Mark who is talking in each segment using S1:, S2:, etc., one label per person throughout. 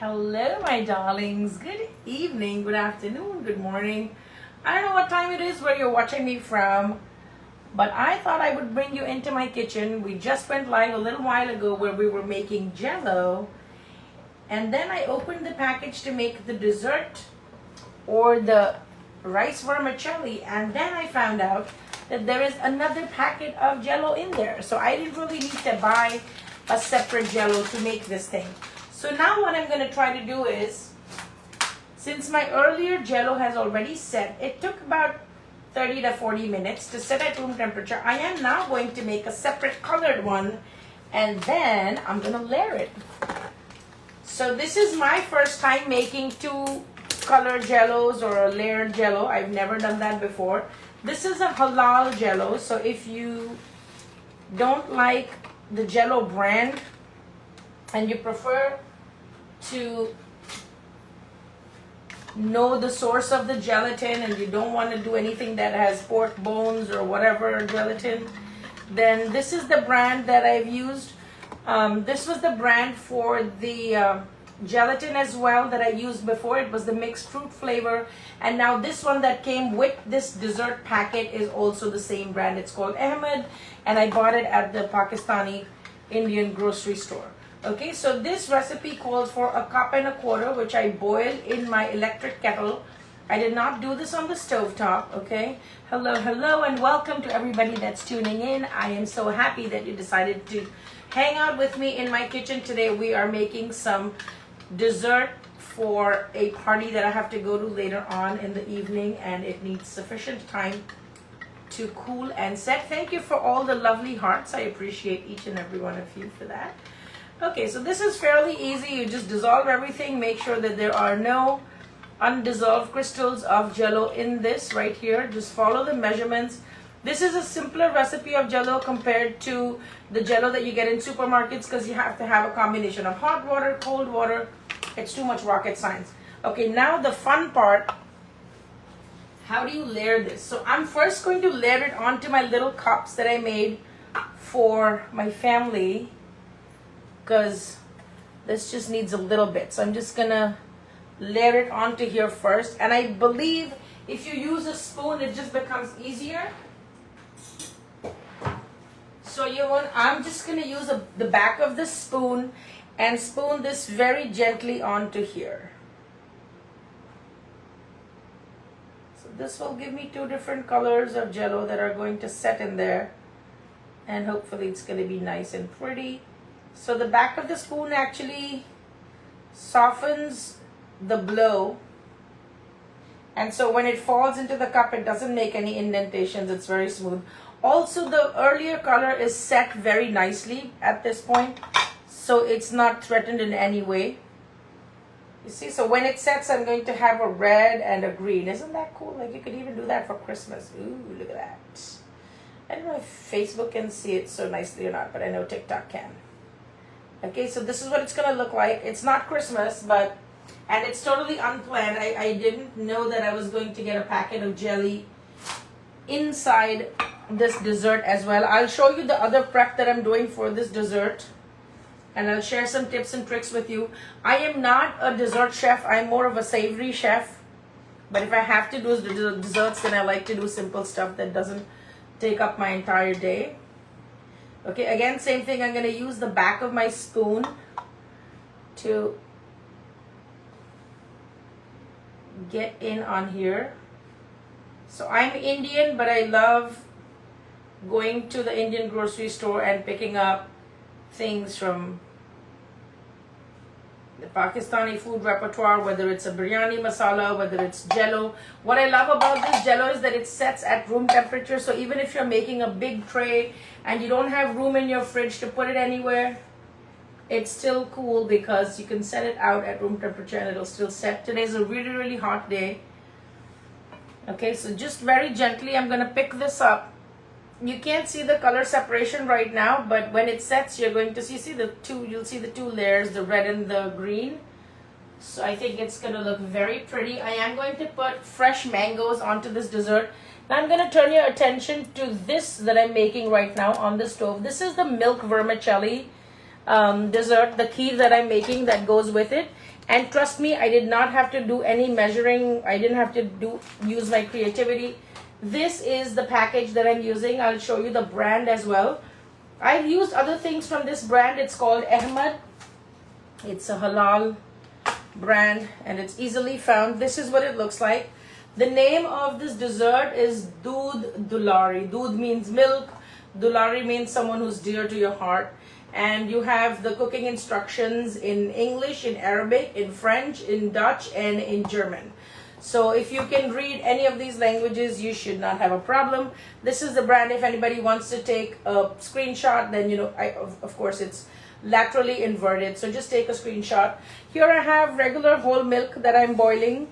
S1: Hello, my darlings. Good evening, good afternoon, good morning. I don't know what time it is where you're watching me from, but I thought I would bring you into my kitchen. We just went live a little while ago where we were making jello, and then I opened the package to make the dessert or the rice vermicelli, and then I found out that there is another packet of jello in there. So I didn't really need to buy a separate jello to make this thing. So now what I'm going to try to do is, since my earlier jello has already set, it took about 30 to 40 minutes to set at room temperature. I am now going to make a separate colored one, and then I'm going to layer it. So this is my first time making two colored jellos or a layered jello. I've never done that before. This is a halal jello, so if you don't like the jello brand and you prefer to know the source of the gelatin and you don't want to do anything that has pork bones or whatever gelatin, then this is the brand that I've used. This was the brand for the gelatin as well that I used before. It was the mixed fruit flavor, and now this one that came with this dessert packet is also the same brand. It's called Ahmed, and I bought it at the Pakistani Indian grocery store. Okay, so this recipe calls for 1.25 cups, which I boil in my electric kettle. I did not do this on the stove top. Okay, hello, and welcome to everybody that's tuning in. I am so happy that you decided to hang out with me in my kitchen today. We are making some dessert for a party that I have to go to later on in the evening, and it needs sufficient time to cool and set. Thank you for all the lovely hearts. I appreciate each and every one of you for that. Okay, so this is fairly easy. You just dissolve everything. Make sure that there are no undissolved crystals of jello in this right here. Just follow the measurements. This is a simpler recipe of jello compared to the jello that you get in supermarkets, because you have to have a combination of hot water, cold water. It's too much rocket science. Okay, now the fun part. How do you layer this? So I'm first going to layer it onto my little cups that I made for my family, because this just needs a little bit. So I'm just gonna layer it onto here first. And I believe if you use a spoon, it just becomes easier. So I'm just gonna use the back of the spoon and spoon this very gently onto here. So this will give me two different colors of jello that are going to set in there. And hopefully it's gonna be nice and pretty. So the back of the spoon actually softens the blow, and so when it falls into the cup, it doesn't make any indentations. It's very smooth. Also, the earlier color is set very nicely at this point, so it's not threatened in any way. You see, so when it sets, I'm going to have a red and a green. Isn't that cool? Like, you could even do that for Christmas. Ooh, look at that. I don't know if Facebook can see it so nicely or not, but I know TikTok can. Okay, so this is what it's gonna look like. It's not Christmas, and it's totally unplanned. I didn't know that I was going to get a packet of jelly inside this dessert as well. I'll show you the other prep that I'm doing for this dessert, and I'll share some tips and tricks with you. I am not a dessert chef. I'm more of a savory chef, but if I have to do desserts, then I like to do simple stuff that doesn't take up my entire day. Okay, again, same thing. I'm going to use the back of my spoon to get in on here. So I'm Indian, but I love going to the Indian grocery store and picking up things from the Pakistani food repertoire, whether it's a biryani masala, whether it's jello. What I love about this jello is that it sets at room temperature. So even if you're making a big tray and you don't have room in your fridge to put it anywhere, it's still cool because you can set it out at room temperature and it'll still set. Today's a really, really hot day. Okay, so just very gently, I'm gonna pick this up. You can't see the color separation right now, but when it sets, you're going to see you'll see the two layers, the red and the green. So I think it's gonna look very pretty. I am going to put fresh mangoes onto this dessert. Now I'm gonna turn your attention to this that I'm making right now on the stove. This is the milk vermicelli dessert, the kheer that I'm making that goes with it. And trust me, I did not have to do any measuring. I didn't have to use my creativity. This is the package that I'm using. I'll show you the brand as well. I've used other things from this brand. It's called Ahmad. It's a halal brand and it's easily found. This is what it looks like. The name of this dessert is Doodh Dulari. Doodh means milk. Dulari means someone who's dear to your heart. And you have the cooking instructions in English, in Arabic, in French, in Dutch, and in German. So if you can read any of these languages, you should not have a problem. This is the brand. If anybody wants to take a screenshot, then, you know, of course, it's laterally inverted. So just take a screenshot. Here I have regular whole milk that I'm boiling.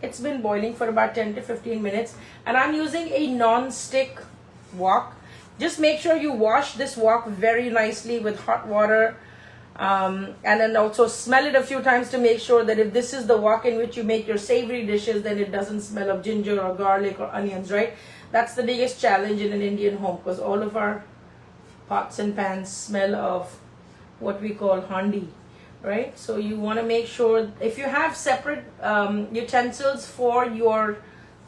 S1: It's been boiling for about 10 to 15 minutes. And I'm using a non-stick wok. Just make sure you wash this wok very nicely with hot water. And then also smell it a few times to make sure that if this is the wok in which you make your savory dishes, then it doesn't smell of ginger or garlic or onions, right? That's the biggest challenge in an Indian home, because all of our pots and pans smell of what we call handi, right? So you want to make sure if you have separate utensils for your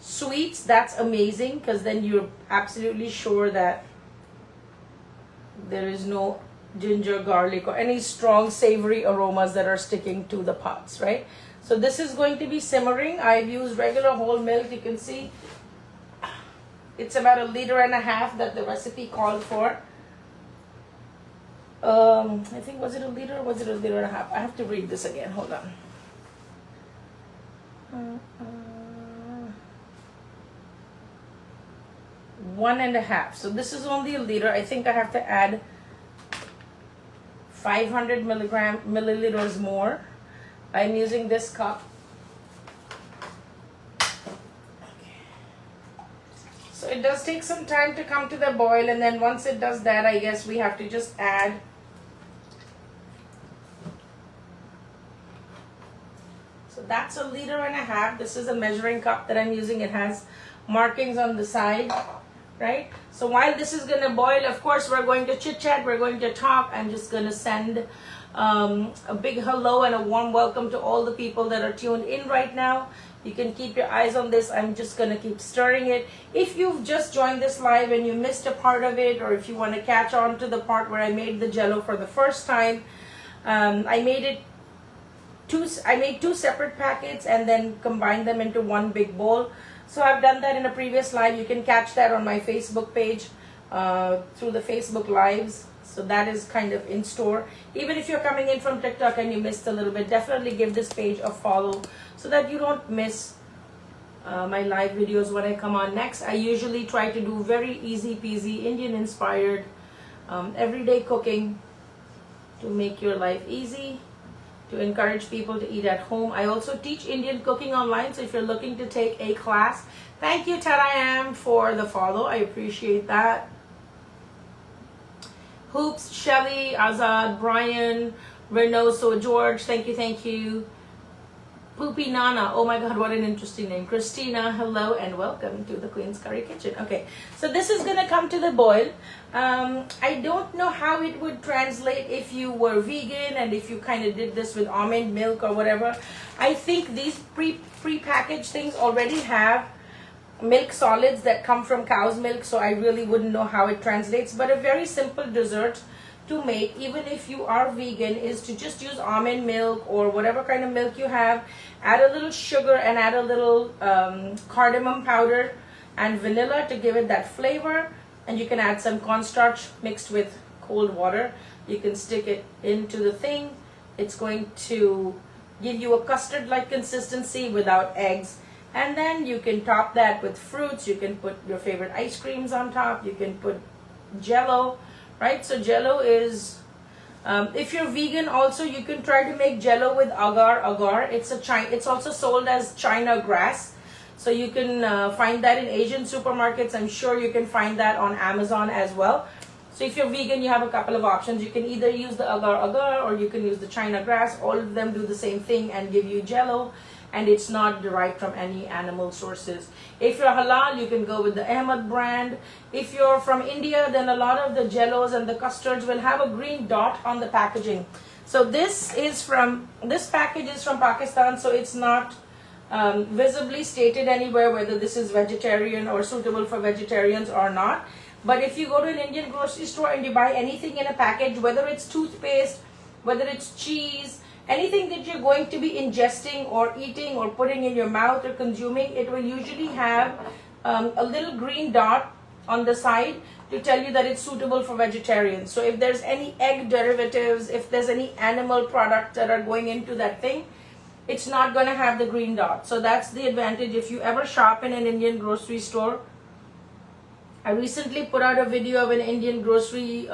S1: sweets, that's amazing, because then you're absolutely sure that there is no ginger, garlic, or any strong savory aromas that are sticking to the pots, right? So this is going to be simmering. I've used regular whole milk. You can see it's about 1.5 liters that the recipe called for. I think, was it 1 liter or was it 1.5 liters? I have to read this again. Hold on. 1.5. So this is only 1 liter. I think I have to add 500 milliliters more. I'm using this cup. Okay. So it does take some time to come to the boil, and then once it does that, I guess we have to just add that's 1.5 liters. This is a measuring cup that I'm using. It has markings on the side, right? So while this is going to boil, of course, we're going to chit chat. We're going to talk. I'm just going to send a big hello and a warm welcome to all the people that are tuned in right now. You can keep your eyes on this. I'm just going to keep stirring it. If you've just joined this live and you missed a part of it, or if you want to catch on to the part where I made the jello for the first time, I made 2 separate packets and then combined them into one big bowl. So I've done that in a previous live. You can catch that on my Facebook page through the Facebook lives. So that is kind of in store. Even if you're coming in from TikTok and you missed a little bit, definitely give this page a follow so that you don't miss my live videos when I come on next. I usually try to do very easy peasy Indian inspired everyday cooking to make your life easy, to encourage people to eat at home. I also teach Indian cooking online, so if you're looking to take a class, thank you Tarayam for the follow. I appreciate that. Hoops, Shelly, Azad, Brian, Reynoso, George, thank you. Poopy Nana, oh my god, what an interesting name. Christina, hello and welcome to the Queen's Curry Kitchen. Okay, so this is gonna come to the boil. I don't know how it would translate if you were vegan and if you kind of did this with almond milk or whatever. I think these pre-packaged things already have milk solids that come from cow's milk, so I really wouldn't know how it translates. But a very simple dessert to make, even if you are vegan, is to just use almond milk or whatever kind of milk you have, add a little sugar and add a little cardamom powder and vanilla to give it that flavor, and you can add some cornstarch mixed with cold water. You can stick it into the thing. It's going to give you a custard like consistency without eggs, and then you can top that with fruits. You can put your favorite ice creams on top. You can put jello, right? So jello is, if you're vegan also, you can try to make jello with agar. It's also sold as China grass. So you can find that in Asian supermarkets. I'm sure you can find that on Amazon as well. So if you're vegan, you have a couple of options. You can either use the agar or you can use the China grass. All of them do the same thing and give you jello, and it's not derived from any animal sources. If you're halal, you can go with the Ahmad brand. If you're from India, then a lot of the jellos and the custards will have a green dot on the packaging. So this package is from Pakistan, so it's not visibly stated anywhere whether this is vegetarian or suitable for vegetarians or not. But if you go to an Indian grocery store and you buy anything in a package, whether it's toothpaste, whether it's cheese, anything that you're going to be ingesting or eating or putting in your mouth or consuming, it will usually have a little green dot on the side to tell you that it's suitable for vegetarians. So if there's any egg derivatives, if there's any animal products that are going into that thing, it's not going to have the green dot. So that's the advantage if you ever shop in an Indian grocery store. I recently put out a video of an Indian grocery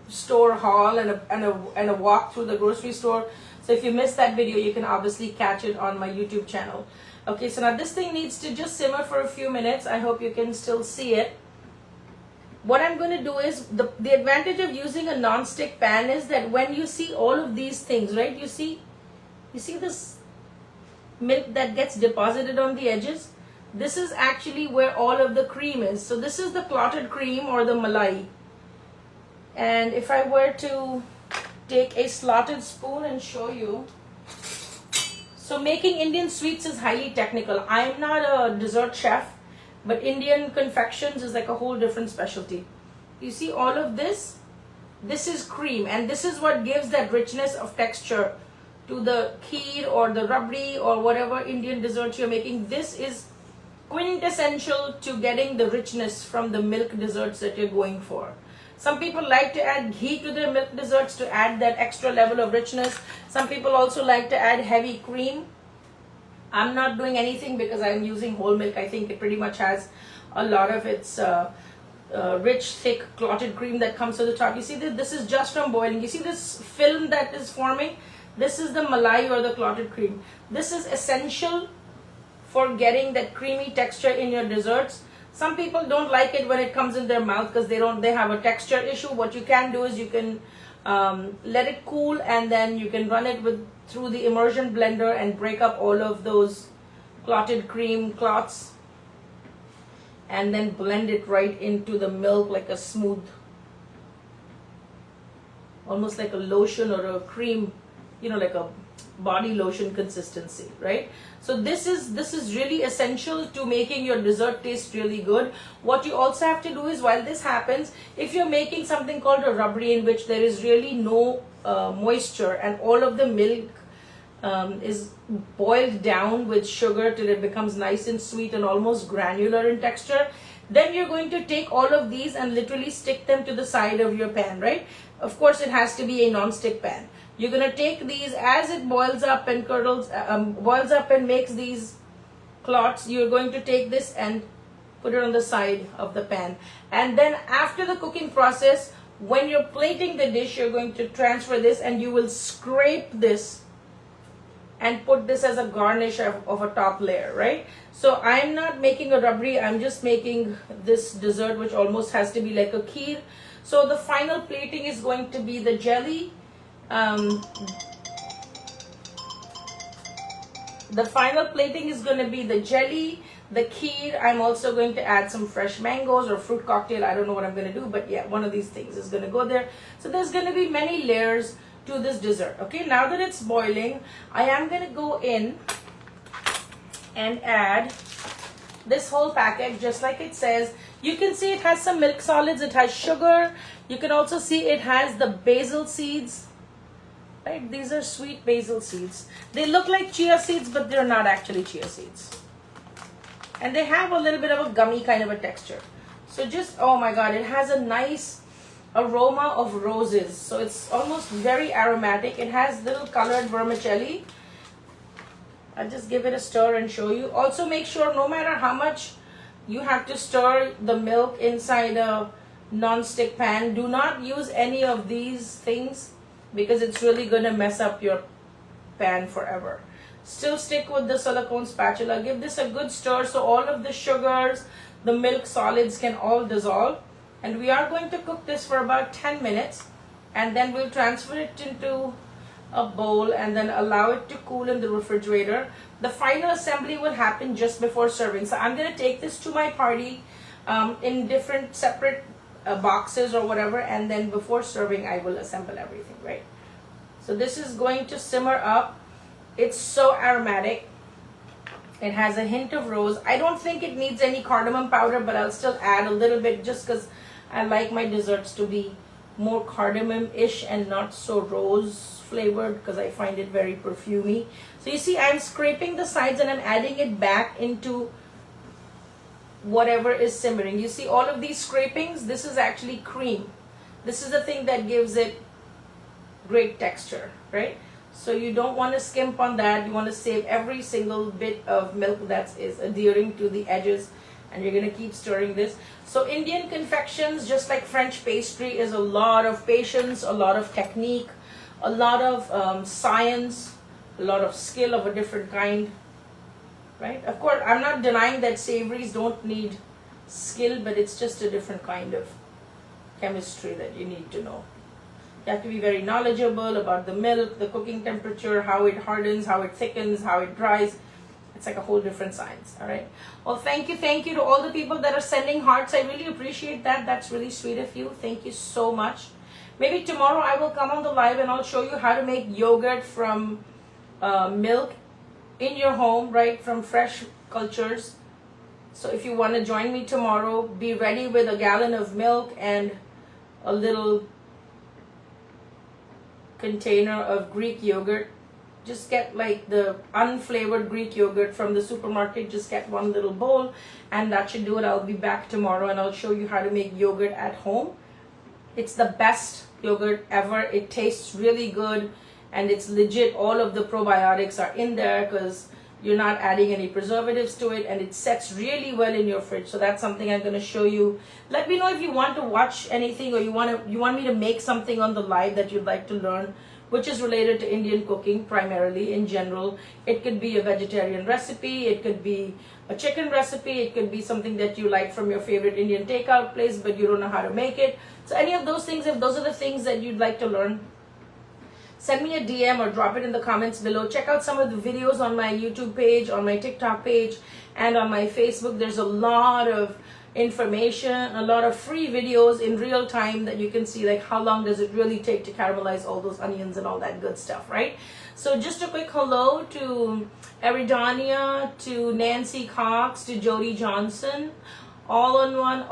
S1: store haul and a walk through the grocery store. So if you missed that video, you can obviously catch it on my YouTube channel. Okay, so now this thing needs to just simmer for a few minutes. I hope you can still see it. What I'm going to do is, the advantage of using a non-stick pan is that when you see all of these things, right, you see this milk that gets deposited on the edges? This is actually where all of the cream is. So this is the clotted cream or the malai. And if I were to take a slotted spoon and show you. So making Indian sweets is highly technical. I am not a dessert chef, but Indian confections is like a whole different specialty. You see all of this? This is cream, and this is what gives that richness of texture to the kheer or the rabdi or whatever Indian dessert you're making. This is quintessential to getting the richness from the milk desserts that you're going for. Some people like to add ghee to their milk desserts to add that extra level of richness. Some people also like to add heavy cream. I'm not doing anything because I'm using whole milk. I think it pretty much has a lot of its rich, thick, clotted cream that comes to the top. You see that this is just from boiling. You see this film that is forming? This is the malai or the clotted cream. This is essential for getting that creamy texture in your desserts. Some people don't like it when it comes in their mouth because they have a texture issue. What you can do is you can let it cool, and then you can run it through the immersion blender and break up all of those clotted cream clots, and then blend it right into the milk like a smooth, almost like a lotion or a cream, like a body lotion consistency, right? So this is really essential to making your dessert taste really good. What you also have to do is, while this happens, if you're making something called a rabdi in which there is really no moisture and all of the milk is boiled down with sugar till it becomes nice and sweet and almost granular in texture, then you're going to take all of these and literally stick them to the side of your pan, right? Of course, it has to be a non-stick pan. You're going to take these as it boils up and boils up and makes these clots. You're going to take this and put it on the side of the pan. And then after the cooking process, when you're plating the dish, you're going to transfer this and you will scrape this and put this as a garnish of a top layer, right? So I'm not making a rabdi, I'm just making this dessert which almost has to be like a kheer. So the final plating is going to be the jelly. The final plating is going to be the jelly, the kheer. I'm also going to add some fresh mangoes or fruit cocktail. I don't know what I'm going to do, but yeah, one of these things is going to go there. So there's going to be many layers to this dessert. Okay, now that it's boiling, I am going to go in and add this whole packet just like it says. You can see it has some milk solids, it has sugar. You can also see it has the basil seeds. Right, these are sweet basil seeds. They look like chia seeds, but they're not actually chia seeds. And they have a little bit of a gummy kind of a texture. So just, oh my God, it has a nice aroma of roses. So it's almost very aromatic. It has little colored vermicelli. I'll just give it a stir and show you. Also make sure no matter how much you have to stir the milk inside a non-stick pan, do not use any of these things, because it's really going to mess up your pan forever. Still stick with the silicone spatula. Give this a good stir so all of the sugars, the milk solids can all dissolve. And we are going to cook this for about 10 minutes. And then we'll transfer it into a bowl and then allow it to cool in the refrigerator. The final assembly will happen just before serving. So I'm going to take this to my party in different separate boxes or whatever, and then before serving I will assemble everything, right? So this is going to simmer up. It's so aromatic. It has a hint of rose. I don't think it needs any cardamom powder, but I'll still add a little bit just because I like my desserts to be more cardamom-ish and not so rose flavored, because I find it very perfumey. So you see, I'm scraping the sides and I'm adding it back into whatever is simmering. You see all of these scrapings? This is actually cream. This is the thing that gives it great texture, right? So you don't want to skimp on that. You want to save every single bit of milk that is adhering to the edges, and you're going to keep stirring this. So Indian confections, just like French pastry, is a lot of patience, a lot of technique, a lot of science, a lot of skill of a different kind, right? Of course, I'm not denying that savories don't need skill, but it's just a different kind of chemistry that you need to know. You have to be very knowledgeable about the milk, the cooking temperature, how it hardens, how it thickens, how it dries. It's like a whole different science, all right? Well, thank you to all the people that are sending hearts. I really appreciate that. That's really sweet of you. Thank you so much. Maybe tomorrow I will come on the live and I'll show you how to make yogurt from milk in your home, right? From fresh cultures. So if you want to join me tomorrow, be ready with a gallon of milk and a little container of Greek yogurt. Just get like the unflavored Greek yogurt from the supermarket. Just get one little bowl and that should do it. I'll be back tomorrow and I'll show you how to make yogurt at home. It's the best yogurt ever. It tastes really good and it's legit. All of the probiotics are in there because you're not adding any preservatives to it, and it sets really well in your fridge. So that's something I'm going to show you. Let me know if you want to watch anything or you want me to make something on the live that you'd like to learn, which is related to Indian cooking primarily in general. It could be a vegetarian recipe, it could be a chicken recipe, it could be something that you like from your favorite Indian takeout place but you don't know how to make it. So any of those things, if those are the things that you'd like to learn, send me a DM or drop it in the comments below. Check out some of the videos on my YouTube page, on my TikTok page, and on my Facebook. There's a lot of information, a lot of free videos in real time that you can see, like how long does it really take to caramelize all those onions and all that good stuff, right? So just a quick hello to Eridania, to Nancy Cox, to Jody Johnson, all in one,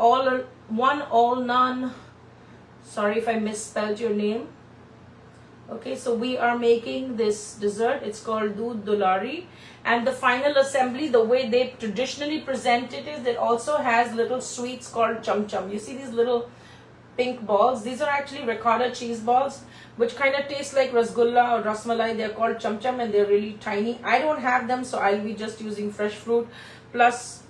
S1: all none. Sorry if I misspelled your name. Okay, so we are making this dessert. It's called Doodh Dulari. And the final assembly, the way they traditionally present it is it also has little sweets called chum chum. You see these little pink balls? These are actually ricotta cheese balls, which kind of taste like rasgulla or rasmalai. They're called chum chum and they're really tiny. I don't have them, so I'll be just using fresh fruit. Plus,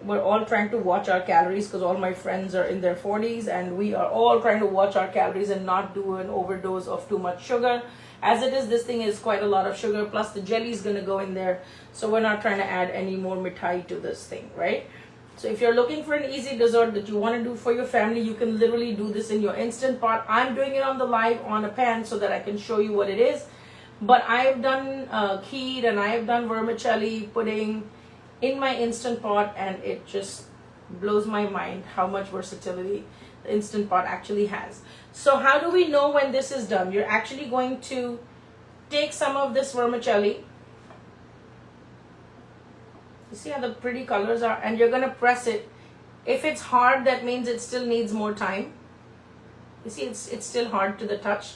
S1: we're all trying to watch our calories because all my friends are in their 40s and we are all trying to watch our calories and not do an overdose of too much sugar. As it is, this thing is quite a lot of sugar, plus the jelly is going to go in there. So we're not trying to add any more mithai to this thing, right? So if you're looking for an easy dessert that you want to do for your family, you can literally do this in your Instant Pot. I'm doing it on the live on a pan so that I can show you what it is. But I've done Kheer and I've done vermicelli pudding in my Instant Pot, and it just blows my mind how much versatility the Instant Pot actually has. So how do we know when this is done? You're actually going to take some of this vermicelli. You see how the pretty colors are, and you're going to press it. If it's hard, that means it still needs more time. You see, it's still hard to the touch,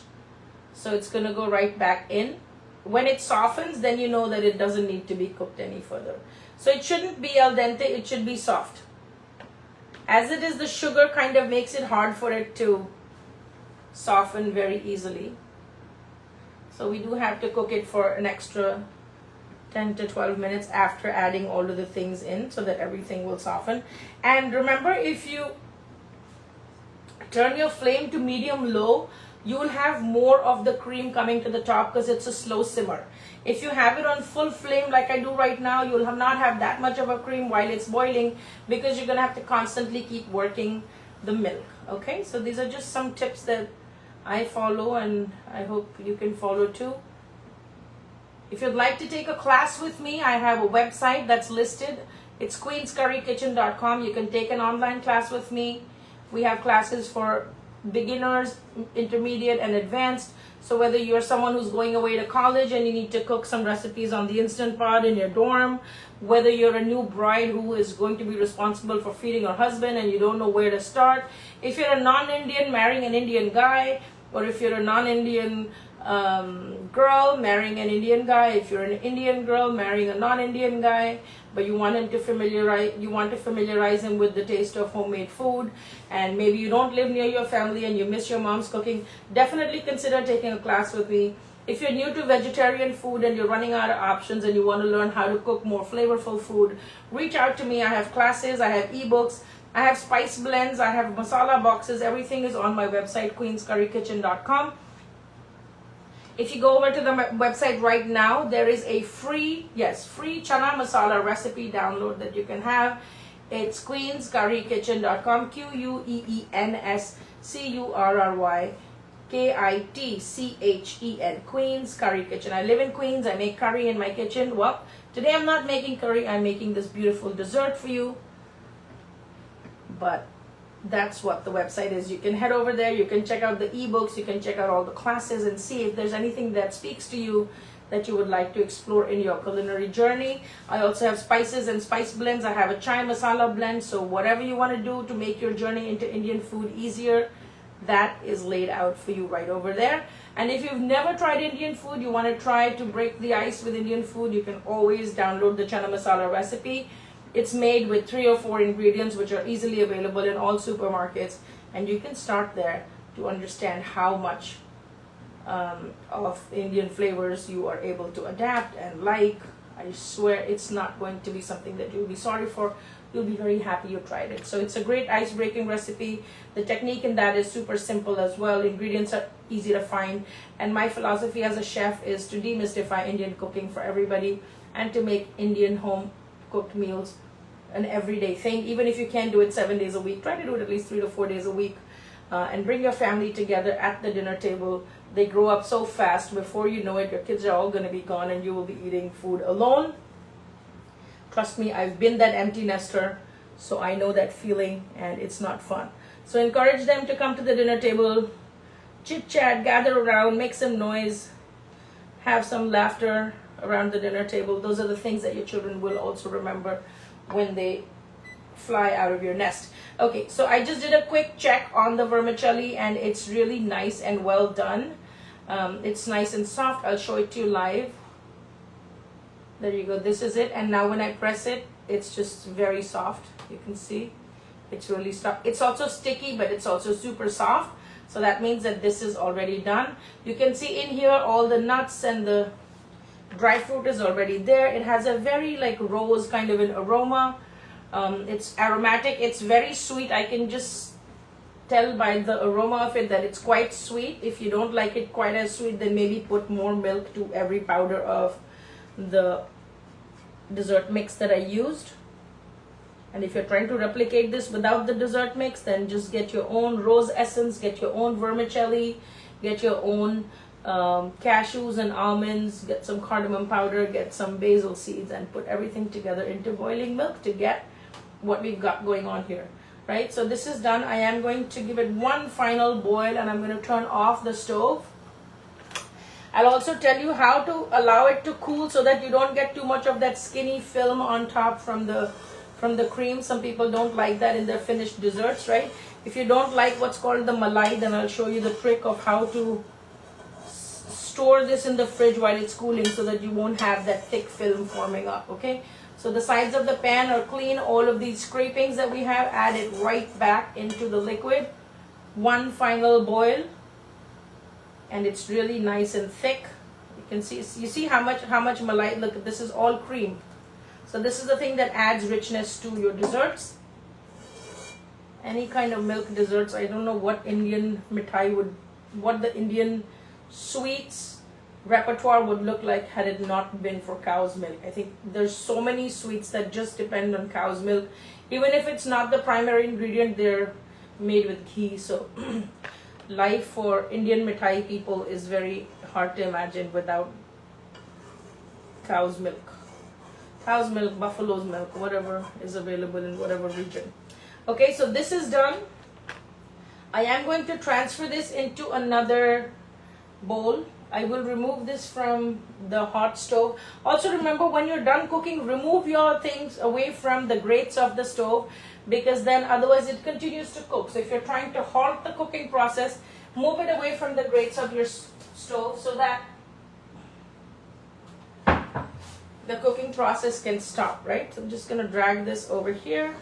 S1: so it's going to go right back in. When it softens, then you know that it doesn't need to be cooked any further. So it shouldn't be al dente, it should be soft. As it is, the sugar kind of makes it hard for it to soften very easily. So we do have to cook it for an extra 10 to 12 minutes after adding all of the things in so that everything will soften. And remember, if you turn your flame to medium low, you will have more of the cream coming to the top because it's a slow simmer. If you have it on full flame like I do right now, you will not have that much of a cream while it's boiling because you're going to have to constantly keep working the milk. Okay, so these are just some tips that I follow and I hope you can follow too. If you'd like to take a class with me, I have a website that's listed. It's queenscurrykitchen.com. You can take an online class with me. We have classes for beginners, intermediate, and advanced. So whether you're someone who's going away to college and you need to cook some recipes on the Instant Pot in your dorm, whether you're a new bride who is going to be responsible for feeding her husband and you don't know where to start, if you're a non-Indian marrying an Indian guy, or if you're a non-Indian girl marrying an Indian guy, if you're an Indian girl marrying a non-Indian guy, but you want to familiarize him with the taste of homemade food, and maybe you don't live near your family and you miss your mom's cooking, definitely consider taking a class with me. If you're new to vegetarian food and you're running out of options and you want to learn how to cook more flavorful food, reach out to me. I have classes, I have ebooks, I have spice blends, I have masala boxes. Everything is on my website, queenscurrykitchen.com. If you go over to the website right now, there is a free chana masala recipe download that you can have. It's queenscurrykitchen.com, QueensCurryKitchen, Queens Curry Kitchen. I live in Queens. I make curry in my kitchen. Well, today I'm not making curry. I'm making this beautiful dessert for you. But that's what the website is. You can head over there, you can check out the ebooks, you can check out all the classes and see if there's anything that speaks to you that you would like to explore in your culinary journey. I also have spices and spice blends. I have a chai masala blend, so whatever you want to do to make your journey into Indian food easier, that is laid out for you right over there. And if you've never tried Indian food, you want to try to break the ice with Indian food, you can always download the chana masala recipe. It's made with 3 or 4 ingredients which are easily available in all supermarkets, and you can start there to understand how much of Indian flavors you are able to adapt and like. I swear it's not going to be something that you'll be sorry for. You'll be very happy you tried it. So it's a great ice-breaking recipe. The technique in that is super simple as well. Ingredients are easy to find, and my philosophy as a chef is to demystify Indian cooking for everybody and to make Indian home cooked meals an everyday thing. Even if you can't do it 7 days a week, try to do it at least 3 to 4 days a week, and bring your family together at the dinner table. They grow up so fast, before you know it your kids are all going to be gone and you will be eating food alone. Trust me, I've been that empty nester, so I know that feeling, and it's not fun. So encourage them to come to the dinner table, chit chat, gather around, make some noise, have some laughter around the dinner table. Those are the things that your children will also remember when they fly out of your nest. Okay, so I just did a quick check on the vermicelli, and it's really nice and well done. It's nice and soft. I'll show it to you live. There you go. This is it. And now when I press it, it's just very soft. You can see it's really soft. It's also sticky, but it's also super soft. So that means that this is already done. You can see in here all the nuts and the dry fruit is already there. It has a very like rose kind of an aroma. It's aromatic. It's very sweet. I can just tell by the aroma of it that it's quite sweet. If you don't like it quite as sweet, then maybe put more milk to every powder of the dessert mix that I used. And if you're trying to replicate this without the dessert mix, then just get your own rose essence, get your own vermicelli, get your own cashews and almonds, get some cardamom powder, get some basil seeds, and put everything together into boiling milk to get what we've got going on here, right? So this is done. I am going to give it one final boil, and I'm going to turn off the stove. I'll also tell you how to allow it to cool so that you don't get too much of that skinny film on top from the cream. Some people don't like that in their finished desserts, right? If you don't like what's called the malai, then I'll show you the trick of how to store this in the fridge while it's cooling so that you won't have that thick film forming up, okay? So the sides of the pan are clean. All of these scrapings that we have, add it right back into the liquid. One final boil, and it's really nice and thick. You can see, you see how much malai. Look, this is all cream. So this is the thing that adds richness to your desserts. Any kind of milk desserts. I don't know what Indian mithai what the Indian sweets repertoire would look like had it not been for cow's milk. I think there's so many sweets that just depend on cow's milk. Even if it's not the primary ingredient, they're made with ghee. So life for Indian mithai people is very hard to imagine without cow's milk. Cow's milk, buffalo's milk, whatever is available in whatever region. Okay, so this is done. I am going to transfer this into another bowl. I will remove this from the hot stove. Also remember, when you're done cooking, remove your things away from the grates of the stove, because then otherwise it continues to cook. So if you're trying to halt the cooking process, move it away from the grates of your stove so that the cooking process can stop, right? So I'm just going to drag this over here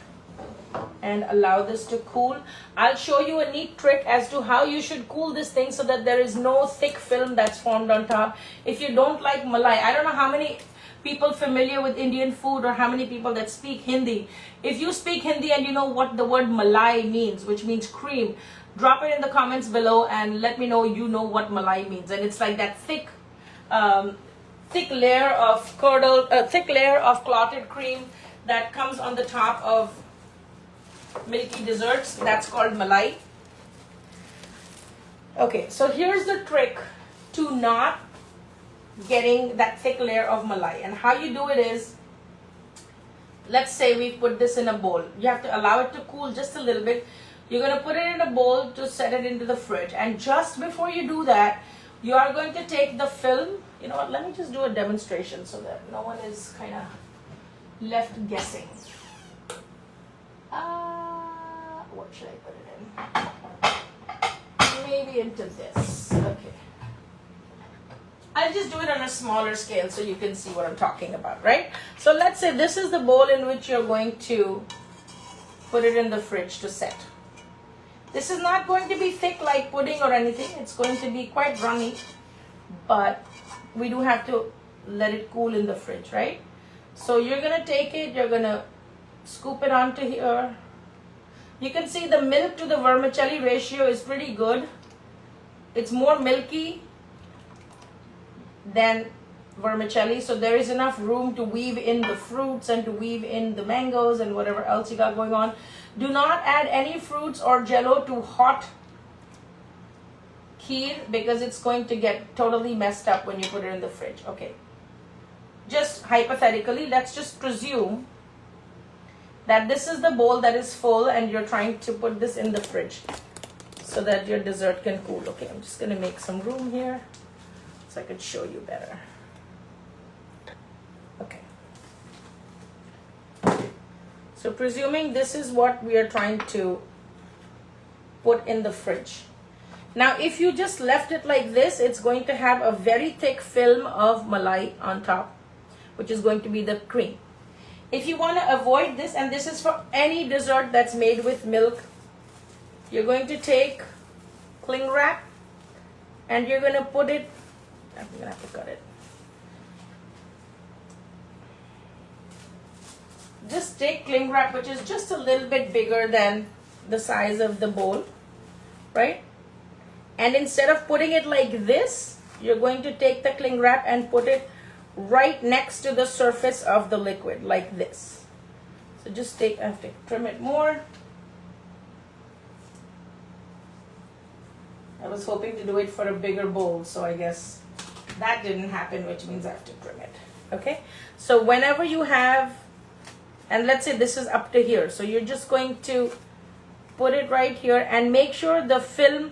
S1: and allow this to cool. I'll show you a neat trick as to how you should cool this thing so that there is no thick film that's formed on top. If you don't like malai, I don't know how many people familiar with Indian food or how many people that speak Hindi. If you speak Hindi and you know what the word malai means, which means cream, drop it in the comments below and let me know you know what malai means. And it's like that thick layer of thick layer of clotted cream that comes on the top of milky desserts. That's called malai. Okay, so here's the trick to not getting that thick layer of malai. And how you do it is, let's say we put this in a bowl. You have to allow it to cool just a little bit. You're going to put it in a bowl to set it into the fridge. And just before you do that, you are going to take the film. You know what, let me just do a demonstration so that no one is kind of left guessing. What should I put it in? Maybe into this. Okay. I'll just do it on a smaller scale so you can see what I'm talking about, right? So let's say this is the bowl in which you're going to put it in the fridge to set. This is not going to be thick like pudding or anything. It's going to be quite runny, but we do have to let it cool in the fridge, right? So you're going to take it, you're going to scoop it onto here. You can see the milk to the vermicelli ratio is pretty good. It's more milky than vermicelli, so there is enough room to weave in the fruits and to weave in the mangoes and whatever else you got going on. Do not add any fruits or jello to hot kheer because it's going to get totally messed up when you put it in the fridge. Okay, just hypothetically, let's just presume that this is the bowl that is full and you're trying to put this in the fridge so that your dessert can cool. Okay, I'm just going to make some room here so I could show you better. Okay. So presuming this is what we are trying to put in the fridge. Now, if you just left it like this, it's going to have a very thick film of malai on top, which is going to be the cream. If you want to avoid this, and this is for any dessert that's made with milk, you're going to take cling wrap and you're going to put it, I'm going to have to cut it. Just take cling wrap, which is just a little bit bigger than the size of the bowl, right? And instead of putting it like this, you're going to take the cling wrap and put it right next to the surface of the liquid, like this. So just take, I have to trim it more. I was hoping to do it for a bigger bowl, so I guess that didn't happen, which means I have to trim it. Okay, so whenever you have, and let's say this is up to here, so you're just going to put it right here and make sure the film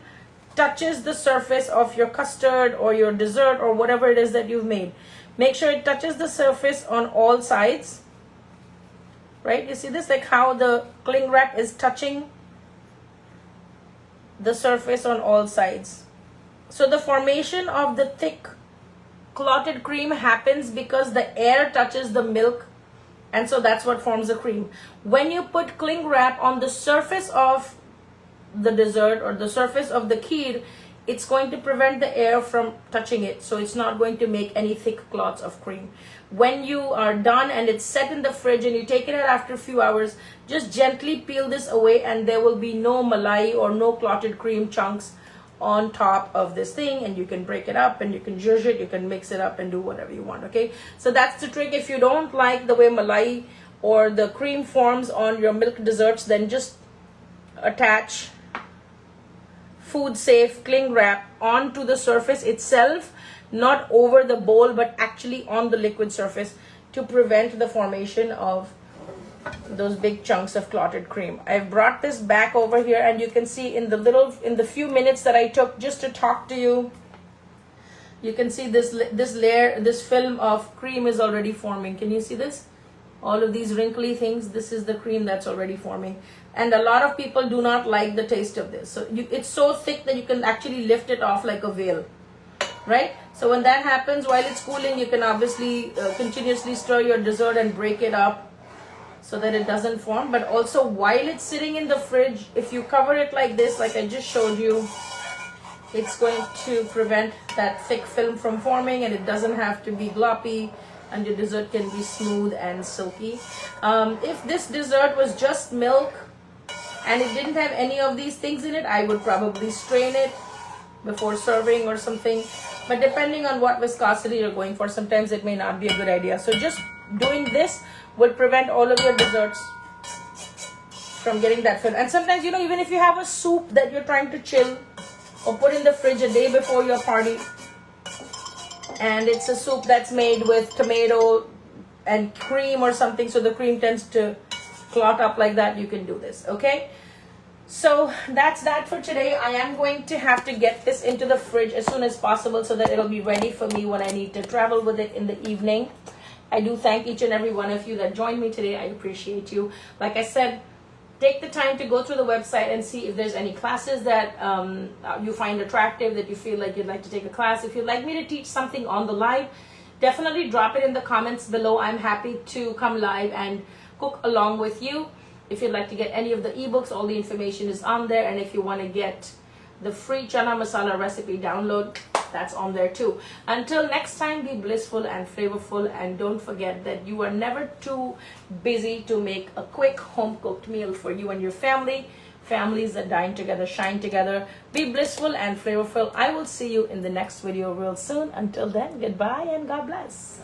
S1: touches the surface of your custard or your dessert or whatever it is that you've made. Make sure it touches the surface on all sides, right? You see this, like how the cling wrap is touching the surface on all sides. So the formation of the thick clotted cream happens because the air touches the milk, and so that's what forms the cream. When you put cling wrap on the surface of the dessert or the surface of the kheer, it's going to prevent the air from touching it, so it's not going to make any thick clots of cream. When you are done and it's set in the fridge and you take it out after a few hours, just gently peel this away and there will be no malai or no clotted cream chunks on top of this thing, and you can break it up and you can zhuzh it, you can mix it up and do whatever you want. Okay, so that's the trick. If you don't like the way malai or the cream forms on your milk desserts, then just attach food safe cling wrap onto the surface itself, not over the bowl but actually on the liquid surface, to prevent the formation of those big chunks of clotted cream. I've brought this back over here, and you can see in the few minutes that I took just to talk to you, you can see this layer, this film of cream is already forming. Can you see this? All of these wrinkly things, this is the cream that's already forming. And a lot of people do not like the taste of this. So it's so thick that you can actually lift it off like a veil, right? So when that happens, while it's cooling, you can obviously continuously stir your dessert and break it up so that it doesn't form. But also while it's sitting in the fridge, if you cover it like this, like I just showed you, it's going to prevent that thick film from forming, and it doesn't have to be gloppy, and your dessert can be smooth and silky. If this dessert was just milk and it didn't have any of these things in it, I would probably strain it before serving or something. But depending on what viscosity you're going for, sometimes it may not be a good idea. So just doing this would prevent all of your desserts from getting that film. And sometimes, you know, even if you have a soup that you're trying to chill or put in the fridge a day before your party, and it's a soup that's made with tomato and cream or something, so the cream tends to clot up like that, you can do this, okay? So that's that for today. I am going to have to get this into the fridge as soon as possible so that it'll be ready for me when I need to travel with it in the evening. I do thank each and every one of you that joined me today. I appreciate you. Like I said, take the time to go through the website and see if there's any classes that you find attractive, that you feel like you'd like to take a class. If you'd like me to teach something on the live, definitely drop it in the comments below. I'm happy to come live and cook along with you. If you'd like to get any of the ebooks, all the information is on there. And if you want to get the free chana masala recipe download, that's on there too. Until next time, be blissful and flavorful, and don't forget that you are never too busy to make a quick home cooked meal for you and your family. Families that dine together shine together. Be blissful and flavorful. I will see you in the next video real soon. Until then, goodbye and God bless.